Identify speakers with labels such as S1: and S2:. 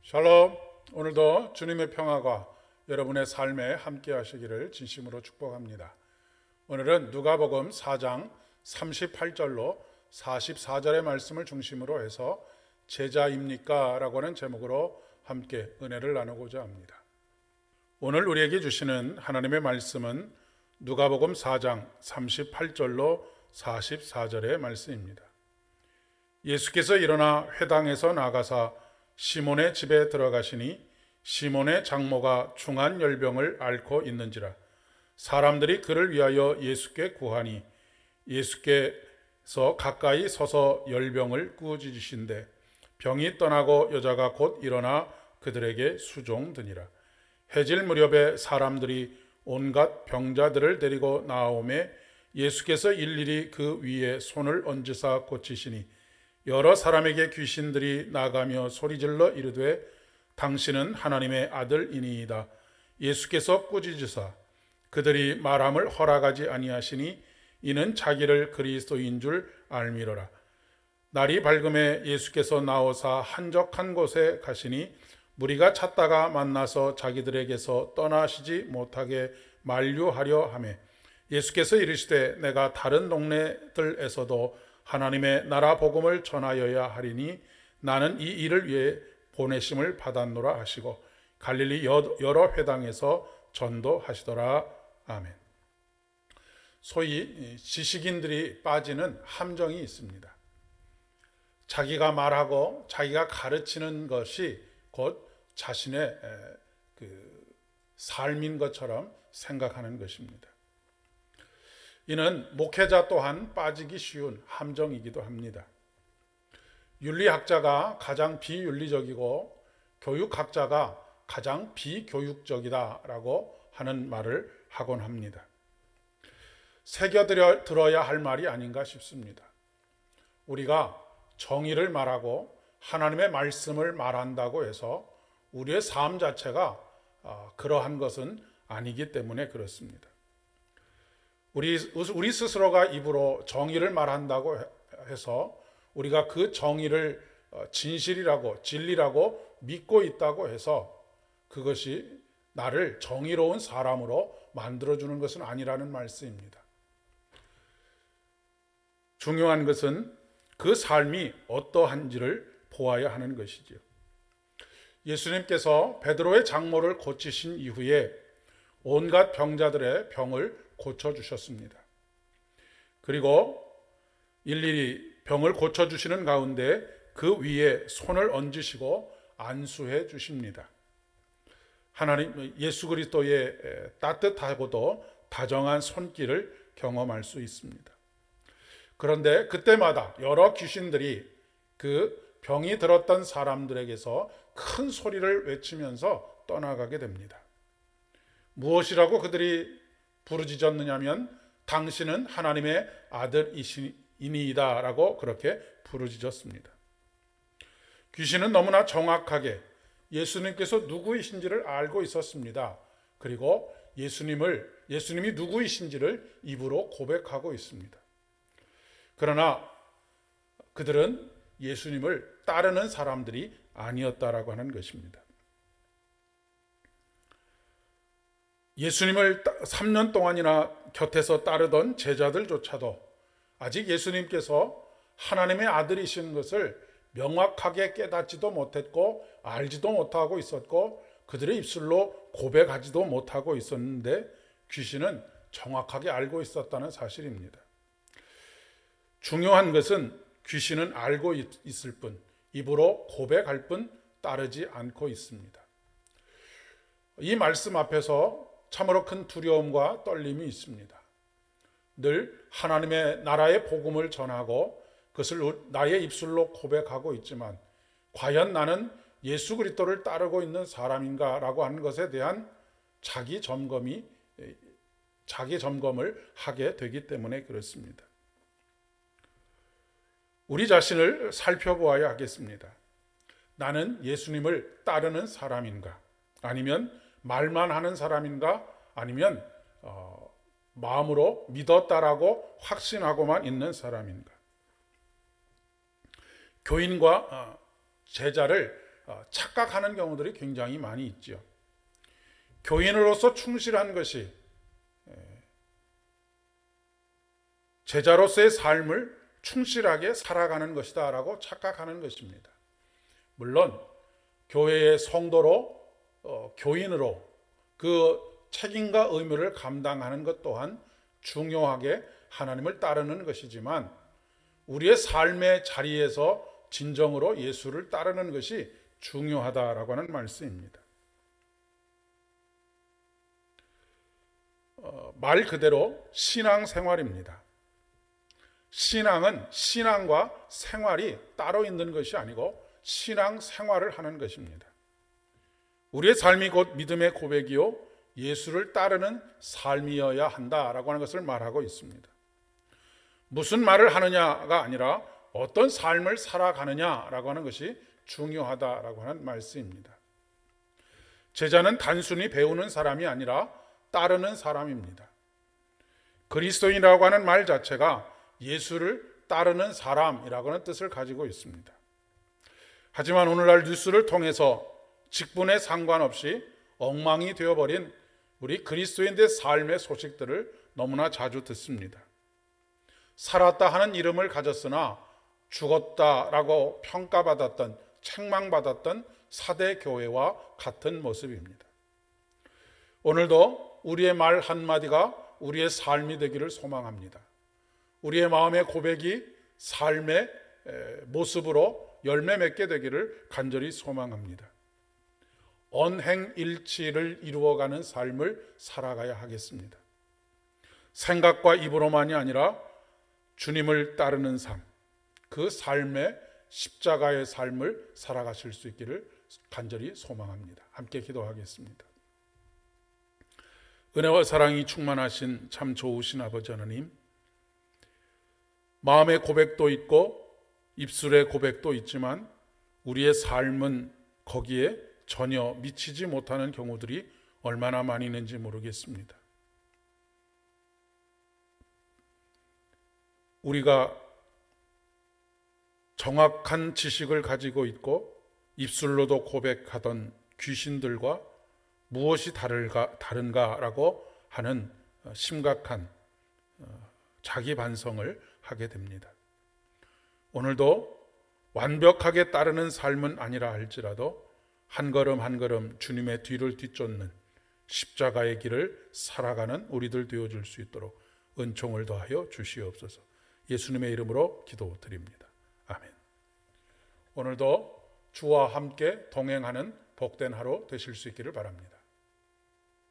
S1: 샬롬. 오늘도 주님의 평화가 여러분의 삶에 함께 하시기를 진심으로 축복합니다. 오늘은 누가복음 4장 38절로 44절의 말씀을 중심으로 해서 제자입니까? 라고 하는 제목으로 함께 은혜를 나누고자 합니다. 오늘 우리에게 주시는 하나님의 말씀은 누가복음 4장 38절로 44절의 말씀입니다. 예수께서 일어나 회당에서 나가사 시몬의 집에 들어가시니 시몬의 장모가 중한 열병을 앓고 있는지라. 사람들이 그를 위하여 예수께 구하니 예수께서 가까이 서서 열병을 꾸짖으신데 병이 떠나고 여자가 곧 일어나 그들에게 수종드니라. 해질 무렵에 사람들이 온갖 병자들을 데리고 나오매 예수께서 일일이 그 위에 손을 얹으사 고치시니 여러 사람에게 귀신들이 나가며 소리질러 이르되 당신은 하나님의 아들이니이다. 예수께서 꾸짖으사 그들이 말함을 허락하지 아니하시니 이는 자기를 그리스도인 줄 알미러라. 날이 밝음에 예수께서 나오사 한적한 곳에 가시니 무리가 찾다가 만나서 자기들에게서 떠나시지 못하게 만류하려 하매 예수께서 이르시되 내가 다른 동네들에서도 하나님의 나라 복음을 전하여야 하리니 나는 이 일을 위해 보내심을 받았노라 하시고 갈릴리 여러 회당에서 전도하시더라. 아멘. 소위 지식인들이 빠지는 함정이 있습니다. 자기가 말하고 자기가 가르치는 것이 곧 자신의 삶인 것처럼 생각하는 것입니다. 이는 목회자 또한 빠지기 쉬운 함정이기도 합니다. 윤리학자가 가장 비윤리적이고 교육학자가 가장 비교육적이다라고 하는 말을 하곤 합니다. 새겨들어야 할 말이 아닌가 싶습니다. 우리가 정의를 말하고 하나님의 말씀을 말한다고 해서 우리의 삶 자체가 그러한 것은 아니기 때문에 그렇습니다. 우리 스스로가 입으로 정의를 말한다고 해서 우리가 그 정의를 진실이라고 진리라고 믿고 있다고 해서 그것이 나를 정의로운 사람으로 만들어주는 것은 아니라는 말씀입니다. 중요한 것은 그 삶이 어떠한지를 보아야 하는 것이지요. 예수님께서 베드로의 장모를 고치신 이후에 온갖 병자들의 병을 고쳐주셨습니다. 그리고 일일이 병을 고쳐주시는 가운데 그 위에 손을 얹으시고 안수해 주십니다. 하나님 예수 그리스도의 따뜻하고도 다정한 손길을 경험할 수 있습니다. 그런데 그때마다 여러 귀신들이 그 병이 들었던 사람들에게서 큰 소리를 외치면서 떠나가게 됩니다. 무엇이라고 그들이 부르짖었느냐면 당신은 하나님의 아들이니이다 라고 그렇게 부르짖었습니다. 귀신은 너무나 정확하게 예수님께서 누구이신지를 알고 있었습니다. 그리고 예수님이 누구이신지를 입으로 고백하고 있습니다. 그러나 그들은 예수님을 따르는 사람들이 아니었다라고 하는 것입니다. 예수님을 3년 동안이나 곁에서 따르던 제자들조차도 아직 예수님께서 하나님의 아들이신 것을 명확하게 깨닫지도 못했고 알지도 못하고 있었고 그들의 입술로 고백하지도 못하고 있었는데 귀신은 정확하게 알고 있었다는 사실입니다. 중요한 것은 귀신은 알고 있을 뿐 입으로 고백할 뿐 따르지 않고 있습니다. 이 말씀 앞에서 참으로 큰 두려움과 떨림이 있습니다. 늘 하나님의 나라의 복음을 전하고 그것을 나의 입술로 고백하고 있지만 과연 나는 예수 그리스도를 따르고 있는 사람인가라고 하는 것에 대한 자기 점검을 하게 되기 때문에 그렇습니다. 우리 자신을 살펴보아야 하겠습니다. 나는 예수님을 따르는 사람인가? 아니면 말만 하는 사람인가? 아니면 마음으로 믿었다라고 확신하고만 있는 사람인가? 교인과 제자를 착각하는 경우들이 굉장히 많이 있죠. 교인으로서 충실한 것이 제자로서의 삶을 충실하게 살아가는 것이다 라고 착각하는 것입니다. 물론 교회의 성도로 교인으로 그 책임과 의무를 감당하는 것 또한 중요하게 하나님을 따르는 것이지만 우리의 삶의 자리에서 진정으로 예수를 따르는 것이 중요하다라고 하는 말씀입니다. 말 그대로 신앙생활입니다. 신앙은 신앙과 생활이 따로 있는 것이 아니고 신앙생활을 하는 것입니다. 우리의 삶이 곧 믿음의 고백이요 예수를 따르는 삶이어야 한다라고 하는 것을 말하고 있습니다. 무슨 말을 하느냐가 아니라 어떤 삶을 살아가느냐라고 하는 것이 중요하다라고 하는 말씀입니다. 제자는 단순히 배우는 사람이 아니라 따르는 사람입니다. 그리스도인이라고 하는 말 자체가 예수를 따르는 사람이라고 하는 뜻을 가지고 있습니다. 하지만 오늘날 뉴스를 통해서 직분에 상관없이 엉망이 되어버린 우리 그리스도인들의 삶의 소식들을 너무나 자주 듣습니다. 살았다 하는 이름을 가졌으나 죽었다라고 평가받았던, 책망받았던 사대 교회와 같은 모습입니다. 오늘도 우리의 말 한마디가 우리의 삶이 되기를 소망합니다. 우리의 마음의 고백이 삶의 모습으로 열매 맺게 되기를 간절히 소망합니다. 언행일치를 이루어가는 삶을 살아가야 하겠습니다. 생각과 입으로만이 아니라 주님을 따르는 삶, 그 삶의 십자가의 삶을 살아가실 수 있기를 간절히 소망합니다. 함께 기도하겠습니다. 은혜와 사랑이 충만하신 참 좋으신 아버지 하나님, 마음의 고백도 있고 입술의 고백도 있지만 우리의 삶은 거기에 전혀 미치지 못하는 경우들이 얼마나 많이 있는지 모르겠습니다. 우리가 정확한 지식을 가지고 있고 입술로도 고백하던 귀신들과 무엇이 다른가라고 하는 심각한 자기 반성을 하게 됩니다. 오늘도 완벽하게 따르는 삶은 아니라 할지라도 한 걸음 한 걸음 주님의 뒤를 뒤쫓는 십자가의 길을 살아가는 우리들 되어줄 수 있도록 은총을 더하여 주시옵소서. 예수님의 이름으로 기도드립니다. 아멘. 오늘도 주와 함께 동행하는 복된 하루 되실 수 있기를 바랍니다.